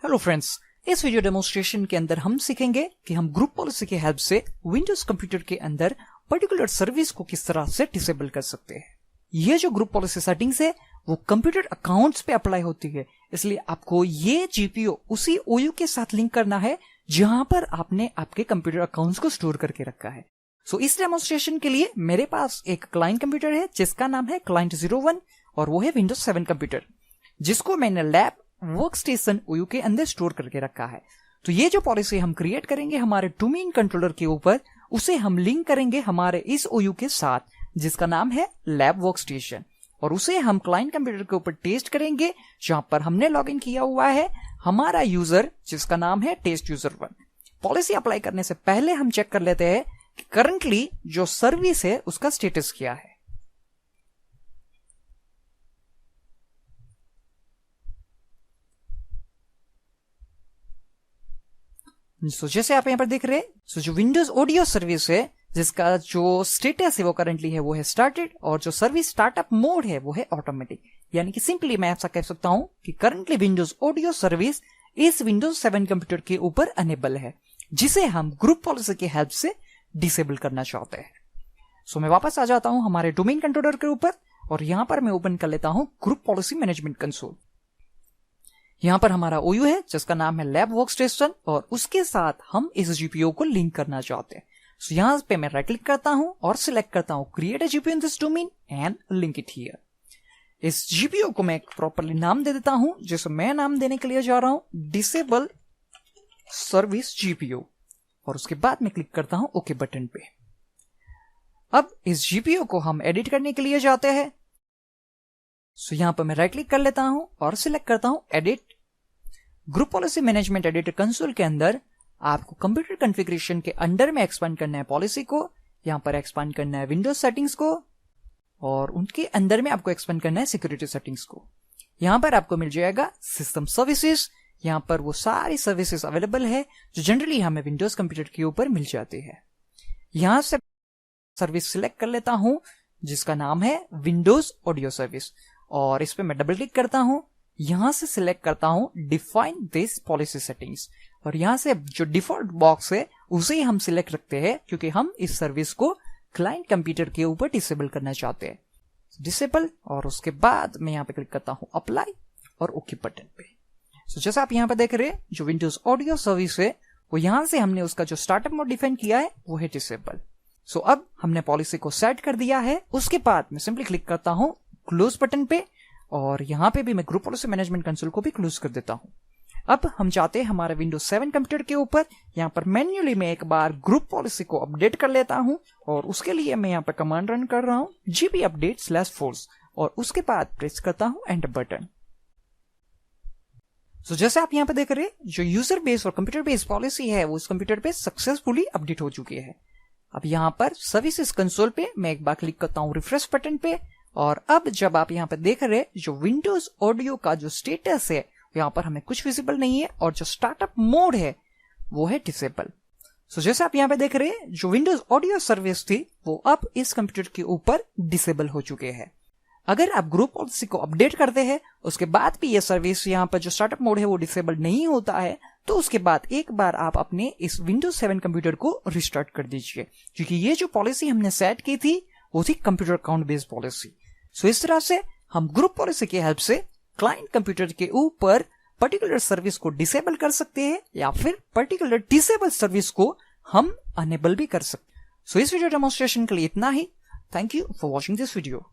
Hello friends, इस video demonstration के अंदर हम सीखेंगे कि हम ग्रुप पॉलिसी की हेल्प से विंडोज कंप्यूटर के अंदर पर्टिकुलर सर्विस को किस तरह से डिसेबल कर सकते हैं। ये जो ग्रुप पॉलिसी सेटिंग्स है वो कंप्यूटर अकाउंट्स पे अप्लाई होती है, इसलिए आपको ये जीपीओ उसी ओयू के साथ लिंक करना है जहां पर आपने आपके कंप्यूटर अकाउंट्स को स्टोर करके रखा है। सो इस डेमोन्स्ट्रेशन के लिए मेरे पास एक क्लाइंट कंप्यूटर है जिसका नाम है क्लाइंट 01 और वो है विंडोज 7 कंप्यूटर, जिसको मैंने लैब वर्कस्टेशन ओयू के अंदर स्टोर करके रखा है। तो ये जो पॉलिसी हम क्रिएट करेंगे हमारे डोमेन कंट्रोलर के ऊपर, उसे हम लिंक करेंगे हमारे इस ओयू के साथ जिसका नाम है लैब वर्कस्टेशन, और उसे हम क्लाइंट कंप्यूटर के ऊपर टेस्ट करेंगे जहां पर हमने लॉगिन किया हुआ है हमारा यूजर जिसका नाम है टेस्ट यूजर 1। पॉलिसी अप्लाई करने से पहले हम चेक कर लेते हैं कि करंटली जो सर्विस है उसका स्टेटस क्या है। जैसे आप यहां पर देख रहे हैं, जो विंडोज ऑडियो सर्विस है जिसका जो स्टेटस है वो करंटली है वो है स्टार्टेड, और जो सर्विस स्टार्टअप मोड है वो है ऑटोमेटिक। यानी कि सिंपली मैं ऐसा कह सकता हूं कि करंटली विंडोज ऑडियो सर्विस इस विंडोज 7 कंप्यूटर के ऊपर अनेबल है, जिसे हम ग्रुप पॉलिसी की हेल्प से डिसेबल करना चाहते हैं। सो मैं वापस आ जाता हूं हमारे डोमेन कंट्रोलर के ऊपर और यहां पर मैं ओपन कर लेता हूं ग्रुप पॉलिसी मैनेजमेंट कंसोल। यहां पर हमारा ओयू है जिसका नाम है लैब वर्कस्टेशन और उसके साथ हम इस जीपीओ को लिंक करना चाहते हैं। सो यहां पे मैं राइट क्लिक करता हूं और सिलेक्ट करता हूं create a GPO in this domain and link it here. इस जीपीओ को मैं प्रॉपर्ली नाम दे देता हूं, जिसे मैं नाम देने के लिए जा रहा हूं डिसेबल सर्विस जीपीओ, और उसके बाद मैं क्लिक करता हूं ओके बटन पे। अब इस जीपीओ को हम एडिट करने के लिए जाते हैं। सो यहां पर मैं राइट क्लिक कर लेता हूं और सिलेक्ट करता हूं edit. Group policy management editor console के अंदर आपको कंप्यूटर कॉन्फ़िगरेशन के अंडर में एक्सपांड करना है पॉलिसी को, यहां पर एक्सपांड करना है विंडोज सेटिंग्स को, और उनके अंदर में आपको एक्सपांड करना है सिक्योरिटी सेटिंग्स को। यहां पर आपको मिल जाएगा सिस्टम सर्विसेज, यहां पर वो सारी सर्विसेज अवेलेबल है जो जनरली हमें विंडोज कंप्यूटर के ऊपर मिल जाती है। यहां से सर्विस सिलेक्ट कर लेता हूं जिसका नाम है विंडोज ऑडियो सर्विस, और इस पे मैं डबल क्लिक करता हूं। यहां से सिलेक्ट करता हूं डिफाइन दिस पॉलिसी सेटिंग्स, और यहां से जो डिफॉल्ट बॉक्स है उसे हम सिलेक्ट रखते हैं क्योंकि हम इस सर्विस को क्लाइंट कंप्यूटर के ऊपर डिसेबल करना चाहते हैं। डिसेबल, और उसके बाद मैं यहां पे क्लिक करता हूं अप्लाई और ओके बटन पे। सो जैसा आप यहां पे देख रहे हैं, जो विंडोज ऑडियो सर्विस है वो यहां से हमने उसका जो स्टार्टअप मोड डिफाइन किया है वो है डिसेबल। सो अब हमने पॉलिसी को सेट कर दिया है। उसके बाद मैं सिंपली क्लिक करता हूं क्लोज बटन पे, और यहां पे भी मैं ग्रुप पॉलिसी मैनेजमेंट कंसोल को भी क्लोज कर देता हूं। अब हम चाहते हैं हमारे विंडोज 7 कंप्यूटर के ऊपर यहां पर मैन्युअली मैं एक बार ग्रुप पॉलिसी को अपडेट कर लेता हूं, और उसके लिए मैं यहां पर कमांड रन कर रहा हूं gp update/force, और उसके बाद प्रेस करता हूं एंटर बटन। सो जैसे आप यहां पर देख रहे हैं, जो यूजर बेस और कंप्यूटर बेस पॉलिसी है वो उस कंप्यूटर पे सक्सेसफुली अपडेट हो चुकी है। अब यहां पर सर्विसेज कंसोल पे मैं एक बार क्लिक करता हूं रिफ्रेश बटन पे, और अब जब आप यहां पर देख रहे हैं जो विंडोज ऑडियो का जो स्टेटस है यहां पर हमें कुछ विजिबल नहीं है, और जो स्टार्टअप मोड है वो है डिसेबल। सो जैसे आप यहां पे देख रहे हैं, जो विंडोज ऑडियो सर्विस थी वो अब इस कंप्यूटर के ऊपर डिसेबल हो चुके हैं। अगर आप ग्रुप पॉलिसी को अपडेट करते हैं उसके बाद भी ये सर्विस यहां पर जो स्टार्टअप मोड है वो डिसेबल नहीं होता है, तो उसके बाद एक बार आप अपने इस विंडोज 7 कंप्यूटर को रिस्टार्ट कर दीजिए, क्योंकि ये जो पॉलिसी हमने सेट की थी वो थी कंप्यूटर अकाउंट बेस्ड पॉलिसी। सो इस तरह से हम ग्रुप पॉलिसी की हेल्प से क्लाइंट कंप्यूटर के ऊपर पर्टिकुलर सर्विस को डिसेबल कर सकते हैं, या फिर पर्टिकुलर डिसेबल सर्विस को हम अनेबल भी कर सकते हैं। सो इस वीडियो डेमोन्स्ट्रेशन के लिए इतना ही। Thank you for watching this video.